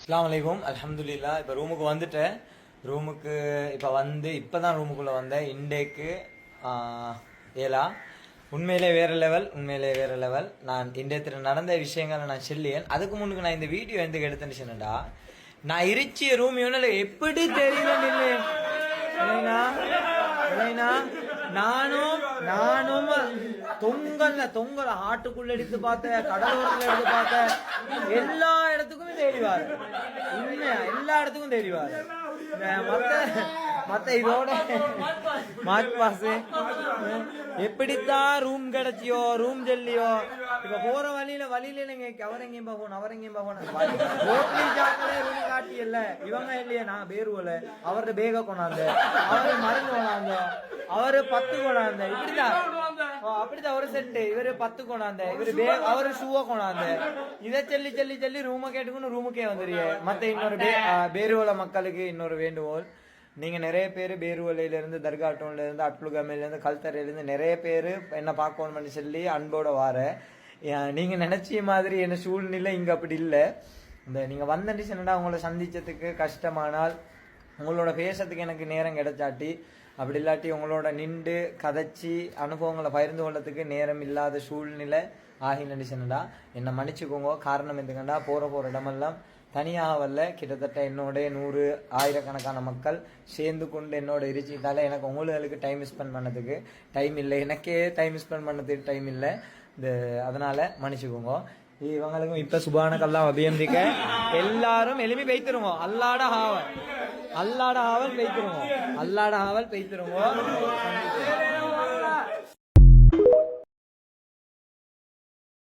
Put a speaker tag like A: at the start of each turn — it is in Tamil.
A: அஸ்ஸலாமு அலைக்கும். அல்ஹம்துலில்லாஹ். இப்போ ரூமுக்கு வந்துட்டேன். ரூமுக்கு இப்போ தான் ரூமுக்குள்ளே வந்தேன். இன்டேக்கு 7 உண்மையிலே வேற லெவல். நான் இன்றைய நடந்த விஷயங்களை நான் சொல்லியேன். அதுக்கு முன்னுக்கு நான் இந்த வீடியோ எந்த எடுத்துன்னு சொன்னேன்டா, நான் இருச்சிய ரூம் இவனில் எப்படி தெரியல நானும் தொங்கல ஆட்டுக்குள்ள எடுத்து பார்த்தேன், கடலோரத்துல எடுத்து பார்த்தேன், எல்லா இடத்துக்குமே தேடிவாரு. உண்மையா எல்லா இடத்துக்கும் தேடிவாரு. மத்த இதோட மார்க் பாஸ் எப்படித்தான் ரூம் கிடைச்சியோ, ரூம் சொல்லியோ. இப்ப போற வழியில நீங்க அவர் எங்கேயும் போகணும் ரூம் காட்டியல்ல இவங்க இல்லையே. நான் பேருவல அவரது பேக கொண்டாந்து, அவரு மருந்து கொண்டாந்து, அவரு 10 கொண்டாந்து, அப்படித்தான் ஒரு செட்டு. இவரு 10 கொண்டாந்து, அவரு ஷூவை கொண்டாந்து, இதை சொல்லி ரூமை கேட்டுக்கணும். ரூமுக்கே வந்துருங்க. மத்த இன்னொரு பேருவல மக்களுக்கு இன்னொரு வேண்டுகோள், நீங்க நிறைய பேர் பேருவலையில இருந்து, தர்காட்டோன்ல இருந்து, அட்லுகமையில இருந்து, கல்தரையில இருந்து நிறைய பேர் என்ன பார்க்கணும்னு சொல்லி அன்போட வார. நீங்க நினைச்ச மாதிரி என்ன சூழ்நிலை இங்க அப்படி இல்லை. இந்த நீங்க வந்தா உங்களை சந்திச்சதுக்கு கஷ்டமானால், உங்களோட பேசத்துக்கு எனக்கு நேரம் கிடைச்சாட்டி, அப்படி இல்லாட்டி உங்களோட நின்று கதைச்சி அனுபவங்களை பகிர்ந்து கொள்ளத்துக்கு நேரம் இல்லாத சூழ்நிலை ஆகி நடிச்சனடா என்னை மன்னிச்சுக்கோங்க. காரணம் எதுக்கண்டா, போற இடமெல்லாம் தனியாக வரல, கிட்டத்தட்ட என்னோட 100 ஆயிரக்கணக்கான மக்கள் சேர்ந்து கொண்டு என்னோட இருச்சிட்டால எனக்கு உங்களுக்கு டைம் ஸ்பெண்ட் பண்ணதுக்கு டைம் இல்லை, எனக்கே டைம் ஸ்பெண்ட் பண்ணதுக்கு டைம் இல்லை. அதனால மன்னிச்சுக்கோங்க. இவங்களுக்கும் இப்ப சுபானக்கெல்லாம் அபியந்திக்க எல்லாரும் எளிமை வைத்திருவோம். அல்லாட ஹாவல் பெய்த்திருவோம்.